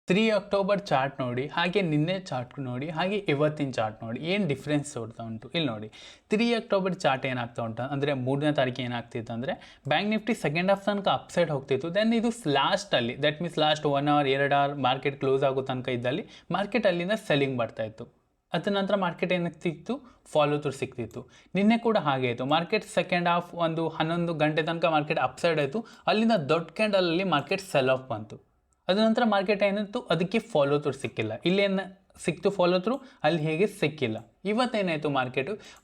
3 October chart ನೋಡಿ, ಹಾಗೆ ನಿನ್ನೆ ಚಾರ್ಟ್ ನೋಡಿ, ಹಾಗೆ ಇವತ್ತಿನ ಚಾರ್ಟ್ ನೋಡಿ, ಏನು ಡಿಫ್ರೆನ್ಸ್ ತೋರ್ತಾ ಉಂಟು ಇಲ್ಲಿ ನೋಡಿ. 3 ಅಕ್ಟೋಬರ್ ಚಾರ್ಟ್ ಏನಾಗ್ತಾ ಉಂಟು ಅಂದರೆ 3ನೇ ತಾರೀಕು ಏನಾಗ್ತಿತ್ತು ಅಂದರೆ ಬ್ಯಾಂಕ್ ನಿಫ್ಟಿ ಸೆಕೆಂಡ್ ಹಾಫ್ ತನಕ ಅಪ್ಸೈಡ್ ಹೋಗ್ತಿತ್ತು. ದೆನ್ ಇದು ಲಾಸ್ಟಲ್ಲಿ that means last 1 hour 2 hour market close ಆಗೋ ತನಕ ಇದ್ದಲ್ಲಿ ಮಾರ್ಕೆಟ್ ಅಲ್ಲಿಂದ ಸೆಲ್ಲಿಂಗ್ ಬರ್ತಾ ಇತ್ತು. ಅದರ ನಂತರ ಮಾರ್ಕೆಟ್ ಏನಾಗ್ತಿತ್ತು, ಫಾಲೋ ಥ್ರೂ ಸಿಗ್ತಿತ್ತು. ನಿನ್ನೆ ಕೂಡ ಹಾಗೆ ಆಯಿತು. ಮಾರ್ಕೆಟ್ ಸೆಕೆಂಡ್ ಹಾಫ್ ಒಂದು 11 ಗಂಟೆ ತನಕ ಮಾರ್ಕೆಟ್ ಅಪ್ಸೈಡ್ ಆಯಿತು. ಅಲ್ಲಿಂದ ದೊಡ್ಡ ಕ್ಯಾಂಡಲಲ್ಲಿ ಮಾರ್ಕೆಟ್ ಸೆಲ್ ಆಫ್ ಬಂತು. ಅದ ನಂತರ ಮಾರ್ಕೆಟ್ ಏನಿತ್ತು, ಅದಕ್ಕೆ ಫಾಲೋ ಥ್ರೂ ಸಿಕ್ಕಿಲ್ಲ. ಇಲ್ಲೇನು ಸಿಕ್ತು ಫಾಲೋ ಥ್ರೂ, ಅಲ್ಲಿ ಹೇಗೆ ಸಿಕ್ಕಿಲ್ಲ. ಇವತ್ತೇನಾಯಿತು,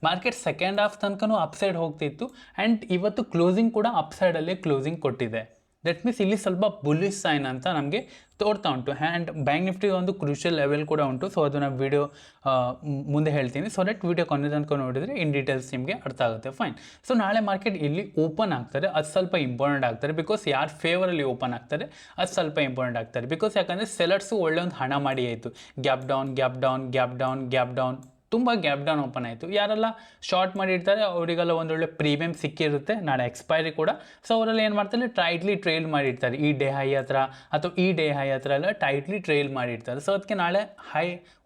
ಮಾರ್ಕೆಟ್ ಸೆಕೆಂಡ್ ಹಾಫ್ ತನಕನೂ ಅಪ್ಸೈಡ್ ಹೋಗ್ತಿತ್ತು ಆ್ಯಂಡ್ ಇವತ್ತು ಕ್ಲೋಸಿಂಗ್ ಕೂಡ ಅಪ್ಸೈಡಲ್ಲೇ ಕ್ಲೋಸಿಂಗ್ ಕೊಟ್ಟಿದೆ. ದಟ್ ಮೀನ್ಸ್ ಇಲ್ಲಿ ಸ್ವಲ್ಪ ಬುಲ್ಲಿಶ್ ಸೈನ್ ಅಂತ ನಮಗೆ ತೋರ್ತಾ ಉಂಟು. ಆ್ಯಂಡ್ ಬ್ಯಾಂಕ್ ನಿಫ್ಟಿ ಒಂದು ಕ್ರೂಷಿಯಲ್ ಲೆವೆಲ್ ಕೂಡ ಉಂಟು. ಸೊ ಅದನ್ನು ವಿಡಿಯೋ ಮುಂದೆ ಹೇಳ್ತೀನಿ. ಸೊ ದಟ್ ವಿಡಿಯೋ ಕೊನೆ ತನಕ ನೋಡಿದರೆ ಇನ್ ಡೀಟೇಲ್ಸ್ ನಿಮಗೆ ಅರ್ಥ ಆಗುತ್ತೆ. ಫೈನ್. ಸೊ ನಾಳೆ ಮಾರ್ಕೆಟ್ ಇಲ್ಲಿ ಓಪನ್ ಆಗ್ತಾರೆ, ಅದು ಸ್ವಲ್ಪ ಇಂಪಾರ್ಟೆಂಟ್ ಆಗ್ತಾರೆ. ಬಿಕಾಸ್ ಯಾರು ಫೇವರಲ್ಲಿ ಓಪನ್ ಆಗ್ತಾರೆ ಅದು ಸ್ವಲ್ಪ ಇಂಪಾರ್ಟೆಂಟ್ ಆಗ್ತಾರೆ. ಬಿಕಾಸ್ ಯಾಕಂದರೆ ಸೆಲರ್ಸು ಒಳ್ಳೆ ಒಂದು ಹಣ ಮಾಡಿ ಆಯಿತು. Gap down gap down gap down gap down, ತುಂಬ ಗ್ಯಾಪ್ ಡೌನ್ ಓಪನ್ ಆಯಿತು. ಯಾರೆಲ್ಲ ಶಾರ್ಟ್ ಮಾಡಿರ್ತಾರೆ ಅವರಿಗೆಲ್ಲ ಒಂದೊಳ್ಳೆ ಪ್ರೀಮಿಯಮ್ ಸಿಕ್ಕಿರುತ್ತೆ ನಾಳೆ ಎಕ್ಸ್ಪೈರಿ ಕೂಡ. ಸೊ ಅವರೆಲ್ಲ ಏನು ಮಾಡ್ತಾರೆ, ಟೈಟ್ಲಿ ಟ್ರೇಲ್ ಮಾಡಿರ್ತಾರೆ. ಈ ಡೇ ಹೈ ಹತ್ರ ಅಥವಾ ಈ ಡೇ ಹೈ ಹತ್ರ ಎಲ್ಲ ಟೈಟ್ಲಿ ಟ್ರೇಲ್ ಮಾಡಿರ್ತಾರೆ. ಸೊ ಅದಕ್ಕೆ ನಾಳೆ ಹೈ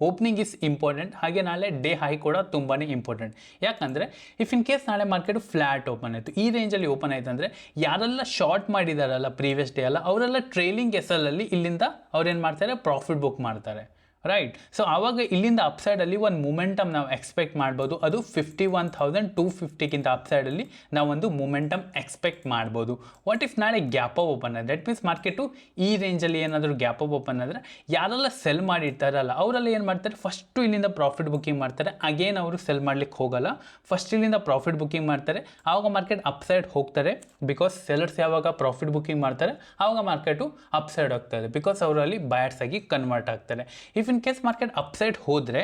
ಓಪನಿಂಗ್ ಇಸ್ ಇಂಪಾರ್ಟೆಂಟ್. ಹಾಗೆ ನಾಳೆ ಡೇ ಹೈ ಕೂಡ ತುಂಬಾ ಇಂಪಾರ್ಟೆಂಟ್. ಯಾಕಂದರೆ ಇಫ್ ಇನ್ ಕೇಸ್ ನಾಳೆ ಮಾರ್ಕೆಟು ಫ್ಲ್ಯಾಟ್ ಓಪನ್ ಆಯಿತು, ಈ ರೇಂಜಲ್ಲಿ ಓಪನ್ ಆಯಿತು ಅಂದರೆ ಯಾರೆಲ್ಲ ಶಾರ್ಟ್ ಮಾಡಿದಾರಲ್ಲ ಪ್ರೀವಿಯಸ್ ಡೇ ಎಲ್ಲ, ಅವರೆಲ್ಲ ಟ್ರೇಲಿಂಗ್ ಎಸಲಲ್ಲಿ ಇಲ್ಲಿಂದ ಅವ್ರೇನು ಮಾಡ್ತಾರೆ, ಪ್ರಾಫಿಟ್ ಬುಕ್ ಮಾಡ್ತಾರೆ. ರೈಟ್. ಸೊ ಆವಾಗ ಇಲ್ಲಿಂದ ಅಪ್ಸೈಡಲ್ಲಿ ಒಂದು ಮೂಮೆಂಟಮ್ ನಾವು ಎಕ್ಸ್ಪೆಕ್ಟ್ ಮಾಡ್ಬೋದು. ಅದು 51,250ಗಿಂತ ಅಪ್ಸೈಡಲ್ಲಿ ನಾವೊಂದು ಮೂಮೆಂಟಮ್ ಎಕ್ಸ್ಪೆಕ್ಟ್ ಮಾಡ್ಬೋದು. ವಾಟ್ ಇಫ್ ನಾಳೆ ಗ್ಯಾಪ್ ಅಪ್ ಓಪನ್ ಆದರೆ, ದಟ್ ಮೀನ್ಸ್ ಮಾರ್ಕೆಟು ಈ ರೇಂಜಲ್ಲಿ ಏನಾದರೂ ಗ್ಯಾಪ್ ಅಪ್ ಓಪನ್ ಆದರೆ ಯಾರೆಲ್ಲ ಸೆಲ್ ಮಾಡಿರ್ತಾರಲ್ಲ ಅವರೆಲ್ಲ ಏನು ಮಾಡ್ತಾರೆ, ಫಸ್ಟು ಇಲ್ಲಿಂದ ಪ್ರಾಫಿಟ್ ಬುಕ್ಕಿಂಗ್ ಮಾಡ್ತಾರೆ. ಅಗೇನ್ ಅವರು ಸೆಲ್ ಮಾಡ್ಲಿಕ್ಕೆ ಹೋಗಲ್ಲ, ಫಸ್ಟ್ ಇಲ್ಲಿಂದ ಪ್ರಾಫಿಟ್ ಬುಕ್ಕಿಂಗ್ ಮಾಡ್ತಾರೆ. ಆವಾಗ ಮಾರ್ಕೆಟ್ ಅಪ್ಸೈಡ್ ಹೋಗ್ತಾರೆ. ಬಿಕಾಸ್ ಸೆಲರ್ಸ್ ಯಾವಾಗ ಪ್ರಾಫಿಟ್ ಬುಕ್ಕಿಂಗ್ ಮಾಡ್ತಾರೆ ಆವಾಗ ಮಾರ್ಕೆಟು ಅಪ್ಸೈಡ್ ಹೋಗ್ತಾರೆ. ಬಿಕಾಸ್ ಅವರಲ್ಲಿ ಬಯರ್ಸ್ ಆಗಿ ಕನ್ವರ್ಟ್ ಆಗ್ತಾರೆ. If in case market upside ಹೋದರೆ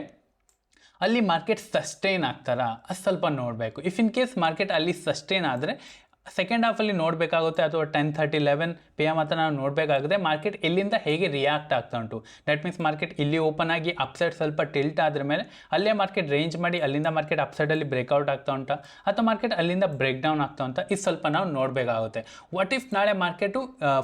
ಅಲ್ಲಿ ಮಾರ್ಕೆಟ್ ಸಸ್ಟೈನ್ ಆಗ್ತಾರಾ ಅದು ಸ್ವಲ್ಪ ನೋಡಬೇಕು. ಇಫ್ ಇನ್ ಕೇಸ್ ಮಾರ್ಕೆಟ್ ಅಲ್ಲಿ ಸಸ್ಟೈನ್ ಆದರೆ ಸೆಕೆಂಡ್ ಹಾಫಲ್ಲಿ ನೋಡಬೇಕಾಗುತ್ತೆ, ಅಥವಾ 10:30 11 PM ಹತ್ರ ನಾವು ನೋಡಬೇಕಾಗುತ್ತೆ ಮಾರ್ಕೆಟ್ ಎಲ್ಲಿಂದ ಹೇಗೆ ರಿಯಾಕ್ಟ್ ಆಗ್ತಾ ಉಂಟು. ದಟ್ ಮೀನ್ಸ್ ಮಾರ್ಕೆಟ್ ಇಲ್ಲಿ ಓಪನ್ ಆಗಿ ಅಪ್ಸೈಡ್ ಸ್ವಲ್ಪ ಟಿಲ್ಟ್ ಆದ್ರ ಮೇಲೆ ಅಲ್ಲೇ ಮಾರ್ಕೆಟ್ ರೇಂಜ್ ಮಾಡಿ ಅಲ್ಲಿಂದ ಮಾರ್ಕೆಟ್ ಅಪ್ಸೈಡಲ್ಲಿ ಬ್ರೇಕ್ಔಟ್ ಆಗ್ತಾ ಉಂಟಾ ಅಥವಾ ಮಾರ್ಕೆಟ್ ಅಲ್ಲಿಂದ ಬ್ರೇಕ್ ಡೌನ್ ಆಗ್ತಾ ಉಂಟಾ, ಇದು ಸ್ವಲ್ಪ ನಾವು ನೋಡಬೇಕಾಗುತ್ತೆ. ವಾಟ್ ಇಫ್ ನಾಳೆ market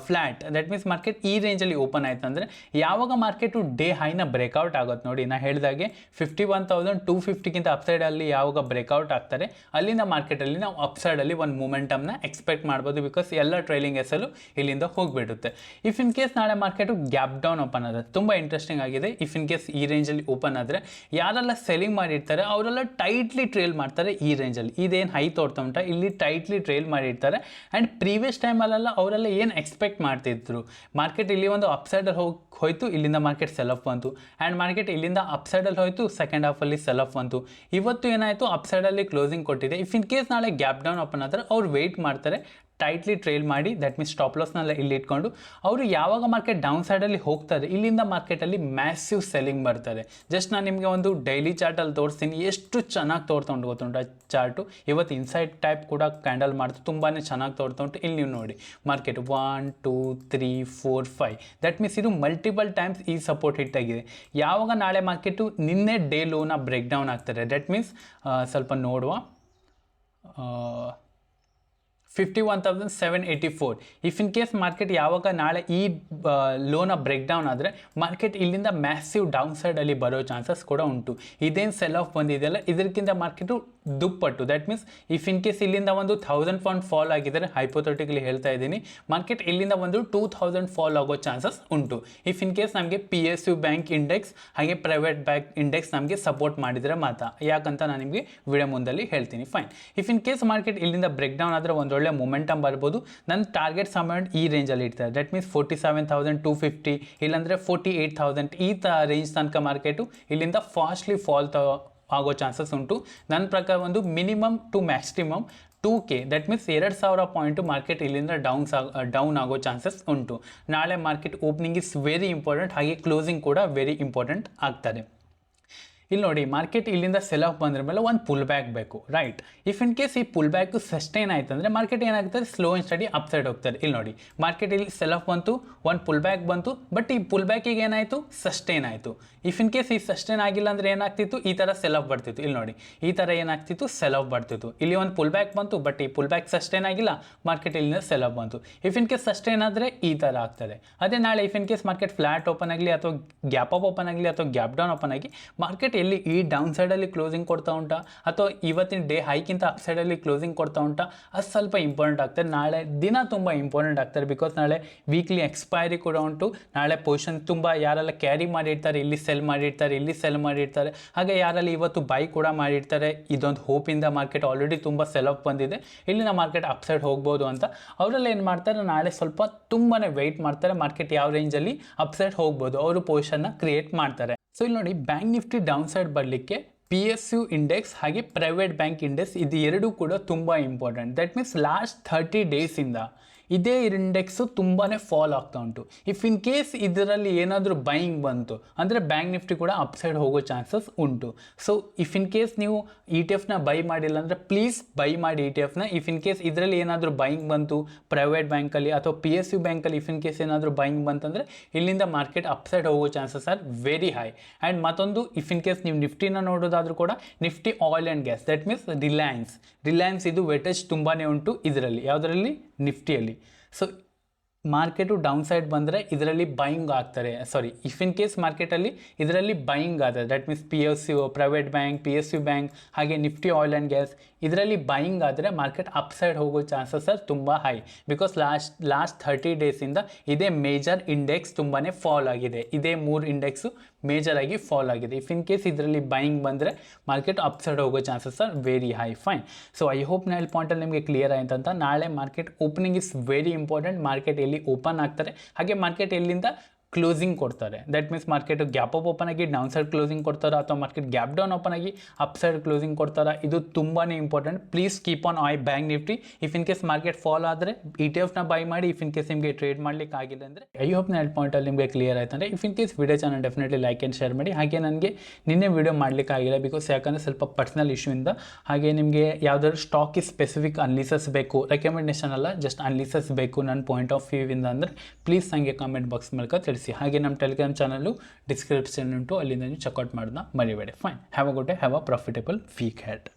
flat, that means market ಈ ರೇಂಜಲ್ಲಿ ಓಪನ್ ಆಯ್ತು ಅಂದರೆ ಯಾವಾಗ ಮಾರ್ಕೆಟು ಡೇ ಹೈನ ಬ್ರೇಕ್ಔಟ್ ಆಗುತ್ತೆ ನೋಡಿ, ನಾ ಹೇಳಿದಾಗೆ 51,250ಗಿಂತ ಅಪ್ಸೈಡಲ್ಲಿ ಯಾವಾಗ ಬ್ರೇಕ್ಔಟ್ ಆಗ್ತಾರೆ ಅಲ್ಲಿಂದ ಮಾರ್ಕೆಟಲ್ಲಿ ನಾವು ಅಪ್ಸೈಡಲ್ಲಿ ಒಂದು ಮೂಮೆಂಟಮ್ನ ಎಕ್ಸ್ಪೆಕ್ಟ್ ಮಾಡ್ಬೋದು. ಬಿಕಾಸ್ ಎಲ್ಲ ಟ್ರೈಲಿಂಗ್ ಎಸಲು ಇಲ್ಲಿಂದ ಹೋಗಿಬಿಡುತ್ತೆ. ಇಫ್ ಇನ್ ಕೇಸ್ ನಾಳೆ ಮಾರ್ಕೆಟು ಗ್ಯಾಪ್ ಡೌನ್ ಓಪನ್ ಆದರೆ ತುಂಬ ಇಂಟ್ರೆಸ್ಟಿಂಗ್ ಆಗಿದೆ. ಇಫ್ ಇನ್ ಕೇಸ್ ಈ ರೇಂಜಲ್ಲಿ ಓಪನ್ ಆದರೆ ಯಾರೆಲ್ಲ ಸೆಲ್ಲಿಂಗ್ ಮಾಡಿರ್ತಾರೆ ಅವರೆಲ್ಲ ಟೈಟ್ಲಿ ಟ್ರೇಲ್ ಮಾಡ್ತಾರೆ. ಈ ರೇಂಜಲ್ಲಿ ಇದೇನು ಹೈ ತೋರ್ತಾ ಉಂಟಾ ಇಲ್ಲಿ ಟೈಟ್ಲಿ ಟ್ರೇಲ್ ಮಾಡಿರ್ತಾರೆ. ಆ್ಯಂಡ್ ಪ್ರೀವಿಯಸ್ ಟೈಮಲ್ಲೆಲ್ಲ ಅವರೆಲ್ಲ ಏನು ಎಕ್ಸ್ಪೆಕ್ಟ್ ಮಾಡ್ತಿದ್ರು, ಮಾರ್ಕೆಟ್ ಇಲ್ಲಿ ಒಂದು ಅಪ್ಸೈಡಲ್ಲಿ ಹೋಯಿತು, ಇಲ್ಲಿಂದ ಮಾರ್ಕೆಟ್ ಸೆಲ್ ಆಫ್ ಬಂತು. ಆ್ಯಂಡ್ ಮಾರ್ಕೆಟ್ ಇಲ್ಲಿಂದ ಅಪ್ಸೈಡಲ್ಲಿ ಹೋಯಿತು, ಸೆಕೆಂಡ್ ಹಾಫಲ್ಲಿ ಸೆಲ್ ಆಫ್ ಬಂತು. ಇವತ್ತು ಏನಾಯಿತು, ಅಪ್ಸೈಡಲ್ಲಿ ಕ್ಲೋಸಿಂಗ್ ಕೊಟ್ಟಿದೆ. ಇಫ್ ಇನ್ ಕೇಸ್ ನಾಳೆ ಗ್ಯಾಪ್ ಡೌನ್ ಓಪನ್ ಆದರೆ ಅವ್ರು ವೆಯ್ಟ್ ಮಾಡ್ತಾರೆ, ಟೈಟ್ಲಿ ಟ್ರೇಲ್ ಮಾಡಿ, ದಟ್ ಮೀನ್ಸ್ ಸ್ಟಾಪ್ ಲಾಸ್ನೆಲ್ಲ ಇಲ್ಲಿ ಇಟ್ಕೊಂಡು ಅವರು ಯಾವಾಗ ಮಾರ್ಕೆಟ್ ಡೌನ್ ಸೈಡಲ್ಲಿ ಹೋಗ್ತಾರೆ ಇಲ್ಲಿಂದ ಮಾರ್ಕೆಟಲ್ಲಿ ಮ್ಯಾಸಿವ್ ಸೆಲ್ಲಿಂಗ್ ಬರ್ತಾರೆ. ಜಸ್ಟ್ ನಾನು ನಿಮಗೆ ಒಂದು ಡೈಲಿ ಚಾರ್ಟಲ್ಲಿ ತೋರಿಸ್ತೀನಿ, ಎಷ್ಟು ಚೆನ್ನಾಗಿ ತೋರ್ತಾ ಉಂಟು ಗೊತ್ತುಂಟು ಆ ಚಾರ್ಟು. ಇವತ್ತು ಇನ್ಸೈಡ್ ಟೈಪ್ ಕೂಡ ಕ್ಯಾಂಡಲ್ ಮಾಡ್ತು, ತುಂಬಾ ಚೆನ್ನಾಗಿ ತೋರ್ತಾ ಉಂಟು. ಇಲ್ಲಿ ನೀವು ನೋಡಿ ಮಾರ್ಕೆಟ್ 1 2 3 4 5, ದಟ್ ಮೀನ್ಸ್ ಇದು ಮಲ್ಟಿಪಲ್ ಟೈಮ್ಸ್ ಈ ಸಪೋರ್ಟ್ ಹಿಟ್ ಆಗಿದೆ. ಯಾವಾಗ ನಾಳೆ ಮಾರ್ಕೆಟು ನಿನ್ನೆ ಡೇ ಲೋನ ಬ್ರೇಕ್ ಡೌನ್ ಆಗ್ತಾರೆ, ದಟ್ ಮೀನ್ಸ್ ಸ್ವಲ್ಪ ನೋಡುವ 51,784. ಇಫ್ ಇನ್ ಕೇಸ್ ಮಾರ್ಕೆಟ್ ಯಾವಾಗ ನಾಳೆ ಈ ಲೋನ ಬ್ರೇಕ್ ಡೌನ್ ಆದರೆ ಮಾರ್ಕೆಟ್ ಇಲ್ಲಿಂದ ಮ್ಯಾಸಿವ್ ಡೌನ್ ಸೈಡಲ್ಲಿ ಬರೋ ಚಾನ್ಸಸ್ ಕೂಡ ಉಂಟು. ಇದೇನು ಸೆಲ್ ಆಫ್ ಬಂದಿದೆಯಲ್ಲ ಇದಕ್ಕಿಂತ ಮಾರ್ಕೆಟು ದುಪ್ಪಟ್ಟು. That means if in case ಇಲ್ಲಿಂದ ಒಂದು 1000 ಪಾಯಿಂಟ್ ಫಾಲ್ ಆಗಿದ್ದಾರೆ, ಹೈಪೋಥೆಟಿಕಲಿ ಹೇಳ್ತಾ ಇದ್ದೀನಿ, ಮಾರ್ಕೆಟ್ ಇಲ್ಲಿಂದ ಒಂದು 2000 ಫಾಲ್ ಆಗೋ ಚಾನ್ಸಸ್ ಉಂಟು. ಇಫ್ ಇನ್ ಕೇಸ್ ನಮಗೆ PSU ಬ್ಯಾಂಕ್ ಇಂಡೆಕ್ಸ್ ಹಾಗೆ ಪ್ರೈವೇಟ್ ಬ್ಯಾಂಕ್ ಇಂಡೆಕ್ಸ್ ನಮಗೆ ಸಪೋರ್ಟ್ ಮಾಡಿದರೆ ಮಾತ್ರ, ಯಾಕಂತ ನಾನು ನಿಮಗೆ ವಿಡಿಯೋ ಮುಂದಲ್ಲಿ ಹೇಳ್ತೀನಿ. Fine. If in case market ಇಲ್ಲಿಂದ ಬ್ರೇಕ್ ಡೌನ್ ಆದರೆ ಒಂದೊಳ್ಳೆ ಮೂಮೆಂಟಮ್ ಬರ್ಬೋದು. ನನ್ನ ಟಾರ್ಗೆಟ್ಸ್ ಅಮೌಂಟ್ ಈ ರೇಂಜಲ್ಲಿ ಇರ್ತಾರೆ. ದಟ್ ಮೀನ್ಸ್ 47,250 ಇಲ್ಲಾಂದರೆ 48,000 ಈ ರೇಂಜ್ ತನಕ ಮಾರ್ಕೆಟು ಇಲ್ಲಿಂದ ಫಾಸ್ಟ್ಲಿ ಫಾಲ್ ಆಗೋ ಚಾನ್ಸಸ್ ಉಂಟು. ನನ್ನ ಪ್ರಕಾರ ಒಂದು minimum to maximum 2K, that means 2,000 point market ಇಲ್ಲಿಂದ ಡೌನ್ ಆಗೋ ಚಾನ್ಸಸ್ ಉಂಟು. ನಾಳೆ market opening is very important, ಹಾಗೆ ಕ್ಲೋಸಿಂಗ್ ಕೂಡ ವೆರಿ ಇಂಪಾರ್ಟೆಂಟ್ ಆಗ್ತದೆ. ಇಲ್ಲಿ ನೋಡಿ ಮಾರ್ಕೆಟ್ ಇಲ್ಲಿಂದ ಸೆಲ್ ಆಫ್ ಬಂದ್ರ ಮೇಲೆ ಒಂದು ಪುಲ್ ಬ್ಯಾಕ್ ಬೇಕು, ರೈಟ್. ಇಫ್ ಇನ್ ಕೇಸ್ ಈ ಪುಲ್ ಬ್ಯಾಕ್ ಸಸ್ಟೈನ್ ಆಯ್ತು ಅಂದರೆ ಮಾರ್ಕೆಟ್ ಏನಾಗ್ತದೆ, slow and study up side ಹೋಗ್ತಾರೆ. ಇಲ್ಲಿ ನೋಡಿ ಮಾರ್ಕೆಟ್ ಇಲ್ಲಿ ಸೆಲ್ ಆಫ್ ಬಂತು, ಒಂದು ಪುಲ್ ಬ್ಯಾಕ್ ಬಂತು, ಬಟ್ ಈ ಪುಲ್ ಬ್ಯಾಕಿಗೆ ಏನಾಯಿತು, ಸಸ್ಟೈನ್ ಆಯಿತು. ಇಫ್ ಇನ್ ಕೇಸ್ ಈ ಸಸ್ಟೈನ್ ಆಗಿಲ್ಲ ಅಂದರೆ ಏನಾಗ್ತಿತ್ತು, ಈ ಥರ ಸೆಲ್ ಆಫ್ ಬರ್ತಿತ್ತು. ಇಲ್ಲಿ ನೋಡಿ ಈ ಥರ ಏನಾಗ್ತಿತ್ತು, ಸೆಲ್ ಆಫ್ ಬರ್ತಿತ್ತು. ಇಲ್ಲಿ ಒಂದು ಪುಲ್ ಬ್ಯಾಕ್ ಬಂತು, ಬಟ್ ಈ ಪುಲ್ ಬ್ಯಾಕ್ ಸಸ್ಟೈನ್ ಆಗಿಲ್ಲ, ಮಾರ್ಕೆಟ್ ಇಲ್ಲಿಂದ ಸೆಲ್ ಆಫ್ ಬಂತು. ಇಫ್ ಇನ್ ಕೇಸ್ ಸಸ್ಟೈನ್ ಆದರೆ ಈ ಥರ ಆಗ್ತದೆ. ಅದೇ ನಾಳೆ if in case market flat open ಆಗಲಿ ಅಥವಾ ಗ್ಯಾಪ್ ಅಪ್ ಓಪನ್ ಆಗಲಿ ಅಥವಾ ಗ್ಯಾಪ್ ಡೌನ್ ಓಪನ್ ಆಗಿ ಮಾರ್ಕೆಟ್ ಎಲ್ಲಿ ಈ ಡೌನ್ ಸೈಡಲ್ಲಿ ಕ್ಲೋಸಿಂಗ್ ಕೊಡ್ತಾ ಉಂಟಾ ಅಥವಾ ಇವತ್ತಿನ ಡೇ ಹೈಕ್ಕಿಂತ ಅಪ್ ಸೈಡಲ್ಲಿ ಕ್ಲೋಸಿಂಗ್ ಕೊಡ್ತಾ ಉಂಟಾ, ಅದು ಸ್ವಲ್ಪ ಇಂಪಾರ್ಟೆಂಟ್ ಆಗ್ತದೆ. ನಾಳೆ ದಿನ ತುಂಬ ಇಂಪಾರ್ಟೆಂಟ್ ಆಗ್ತಾರೆ, ಬಿಕಾಸ್ ನಾಳೆ ವೀಕ್ಲಿ ಎಕ್ಸ್ಪೈರಿ ಕೂಡ ಉಂಟು. ನಾಳೆ ಪೊಸಿಷನ್ ತುಂಬ ಯಾರೆಲ್ಲ ಕ್ಯಾರಿ ಮಾಡಿರ್ತಾರೆ, ಇಲ್ಲಿ ಸೆಲ್ ಮಾಡಿರ್ತಾರೆ, ಇಲ್ಲಿ ಸೆಲ್ ಮಾಡಿರ್ತಾರೆ. ಹಾಗೆ ಯಾರೆಲ್ಲ ಇವತ್ತು ಬೈ ಕೂಡ ಮಾಡಿರ್ತಾರೆ, ಇದೊಂದು ಹೋಪಿಂದ ಮಾರ್ಕೆಟ್ ಆಲ್ರೆಡಿ ತುಂಬ ಸೆಲ್ ಆಫ್ ಬಂದಿದೆ, ಇಲ್ಲಿನ ಮಾರ್ಕೆಟ್ ಅಪ್ ಸೈಡ್ ಹೋಗ್ಬೋದು ಅಂತ ಅವರೆಲ್ಲ ಏನು ಮಾಡ್ತಾರೆ, ನಾಳೆ ಸ್ವಲ್ಪ ತುಂಬಾ ವೆಯ್ಟ್ ಮಾಡ್ತಾರೆ, ಮಾರ್ಕೆಟ್ ಯಾವ ರೇಂಜಲ್ಲಿ ಅಪ್ ಸೈಡ್ ಹೋಗ್ಬೋದು ಅವರು ಪೊಸಿಷನ್ನ ಕ್ರಿಯೇಟ್ ಮಾಡ್ತಾರೆ. ಸೊ ಇಲ್ಲಿ ನೋಡಿ ಬ್ಯಾಂಕ್ ನಿಫ್ಟಿ ಡೌನ್ ಸೈಡ್ ಬರಲಿಕ್ಕೆ PSU ಇಂಡೆಕ್ಸ್ ಹಾಗೆ ಪ್ರೈವೇಟ್ ಬ್ಯಾಂಕ್ ಇಂಡೆಕ್ಸ್ ಇದು ಎರಡೂ ಕೂಡ ತುಂಬ ಇಂಪಾರ್ಟೆಂಟ್. ದಟ್ ಮೀನ್ಸ್ ಲಾಸ್ಟ್ 30 ಡೇಸಿಂದ ಇದೇ ಇಂಡೆಕ್ಸು ತುಂಬಾ ಫಾಲ್ ಆಗ್ತಾ ಉಂಟು. ಇಫ್ ಇನ್ ಕೇಸ್ ಇದರಲ್ಲಿ ಏನಾದರೂ ಬೈಯಿಂಗ್ ಬಂತು ಅಂದರೆ ಬ್ಯಾಂಕ್ ನಿಫ್ಟಿ ಕೂಡ ಅಪ್ ಸೈಡ್ ಹೋಗೋ ಚಾನ್ಸಸ್ ಉಂಟು. ಸೊ ಇಫ್ ಇನ್ ಕೇಸ್ ನೀವು ETF ಬೈ ಮಾಡಿಲ್ಲ ಅಂದರೆ ಪ್ಲೀಸ್ ಬೈ ಮಾಡಿ ETF. ಇಫ್ ಇನ್ ಕೇಸ್ ಇದರಲ್ಲಿ ಏನಾದರೂ ಬೈಯಿಂಗ್ ಬಂತು ಪ್ರೈವೇಟ್ ಬ್ಯಾಂಕಲ್ಲಿ ಅಥವಾ PSU ಬ್ಯಾಂಕಲ್ಲಿ ಇಫ್ ಇನ್ ಕೇಸ್ ಏನಾದರೂ ಬೈಯಿಂಗ್ ಬಂತಂದರೆ ಇಲ್ಲಿಂದ ಮಾರ್ಕೆಟ್ ಅಪ್ ಸೈಡ್ ಹೋಗೋ chances are very high. And ಮತ್ತೊಂದು ಇಫ್ ಇನ್ ಕೇಸ್ ನೀವು ನಿಫ್ಟಿನ ನೋಡೋದಾದರೂ ಕೂಡ Nifty oil and gas, that means Reliance ಇದು ವೆಟೇಜ್ ತುಂಬಾ ಉಂಟು ಇದರಲ್ಲಿ, ಯಾವುದರಲ್ಲಿ, ನಿಫ್ಟಿಯಲ್ಲಿ. ಸೊ ಮಾರ್ಕೆಟು ಡೌನ್ ಸೈಡ್ ಬಂದರೆ ಇದರಲ್ಲಿ ಬೈಯಿಂಗ್ ಆಗ್ತಾರೆ. ಇಫ್ ಇನ್ ಕೇಸ್ ಮಾರ್ಕೆಟಲ್ಲಿ ಇದರಲ್ಲಿ ಬೈಯಿಂಗ್ ಆಗ್ತದೆ, that means PSU private bank, PSU bank ಹಾಗೆ ನಿಫ್ಟಿ ಆಯಿಲ್ ಆ್ಯಂಡ್ ಗ್ಯಾಸ್ ಇದರಲ್ಲಿ ಬೈಯಿಂಗ್ ಆದರೆ ಮಾರ್ಕೆಟ್ ಅಪ್ ಸೈಡ್ ಹೋಗೋ ಚಾನ್ಸಸ್ ತುಂಬ ಹೈ. ಬಿಕಾಸ್ ಲಾಸ್ಟ್ 30 ಡೇಸಿಂದ ಇದೇ ಮೇಜರ್ ಇಂಡೆಕ್ಸ್ ತುಂಬಾ ಫಾಲ್ ಆಗಿದೆ, ಇದೇ 3 ಇಂಡೆಕ್ಸು ಮೇಜರಾಗಿ ಫಾಲ್ ಆಗಿದೆ. ಇಫ್ ಇನ್ ಕೇಸ್ ಇದರಲ್ಲಿ ಬೈಯಿಂಗ್ ಬಂದರೆ ಮಾರ್ಕೆಟ್ ಅಪ್ ಸೈಡ್ ಹೋಗೋ chances are very high. Fine. So I hope ನಾನು ಪಾಯಿಂಟಲ್ಲಿ ನಿಮಗೆ ಕ್ಲಿಯರ್ ಆಯ್ತು ಅಂತ. ನಾಳೆ market opening is very important. Market ಎಲ್ಲಿ ಓಪನ್ ಆಗ್ತಾರೆ ಹಾಗೆ ಮಾರ್ಕೆಟ್ ಎಲ್ಲಿಂದ ಕ್ಲೋಸಿಂಗ್ ಕೊಡ್ತಾರೆ, that means market gap up open ಆಗಿ ಡೌನ್ ಸೈಡ್ ಕ್ಲೋಸಿಂಗ್ ಕೊಡ್ತಾರೆ ಅಥವಾ ಮಾರ್ಕೆಟ್ ಗ್ಯಾಪ್ ಡೌನ್ ಓಪನ್ ಆಗಿ ಅಪ್ ಸೈಡ್ ಕ್ಲೋಸಿಂಗ್ ಕೊಡ್ತಾರೆ. ಇದು ತುಂಬಾ important. Please keep on bank Nifty. If in case market fall ಆದರೆ ETF ಬೈ ಮಾಡಿ. ಇಫ್ ಇನ್ ಕೇಸ್ ನಿಮಗೆ ಟ್ರೇಡ್ ಮಾಡ್ಲಿಕ್ಕೆ ಆಗಿಲ್ಲ ಅಂದರೆ ಐ ಹೋಪ್ ನಾನು ಪಾಯಿಂಟಲ್ಲಿ ನಿಮಗೆ ಕ್ಲಿಯರ್ ಆಯ್ತು ಅಂದರೆ if in case video channel definitely like and share ಮಾಡಿ. ಹಾಗೆ ನನಗೆ ನಿನ್ನೆ ವಿಡಿಯೋ ಮಾಡಲಿಕ್ಕೆ ಆಗಿಲ್ಲ ಬಿಕಾಸ್ ಯಾಕಂದರೆ ಸ್ವಲ್ಪ ಪರ್ಸ್ನಲ್ ಇಶ್ಯೂಯಿಂದ. ಹಾಗೆ ನಿಮಗೆ ಯಾವುದಾದ್ರು ಸ್ಟಾಕ್ ಸ್ಪೆಸಿಫಿಕ್ ಅನ್ಲಿಸಸ್ ಬೇಕು, ರೆಕಮೆಂಡೇಷನ್ ಅಲ್ಲ, ಜಸ್ಟ್ ಅನ್ಲಿಸಸ್ ಬೇಕು ನನ್ನ ಪಾಯಿಂಟ್ ಆಫ್ ವ್ಯೂವಿಂದ ಅಂದರೆ ಪ್ಲೀಸ್ ನನಗೆ ಕಾಮೆಂಟ್ ಬಾಕ್ಸ್ ಮೂಲಕ ತಿಳಿಸಿ. ಹಾಗೆ ನಮ್ಮ ಟೆಲಿಗ್ರಾಮ್ ಚಾನಲ್ಲು ಡಿಸ್ಕ್ರಿಪ್ಷನ್ ಉಂಟು, ಅಲ್ಲಿಂದ ನೀವು ಚೆಕ್ಔಟ್ ಮಾಡೋದನ್ನ ಮರಿಬೇಡಿ. Fine. Have a good day, have a profitable week head.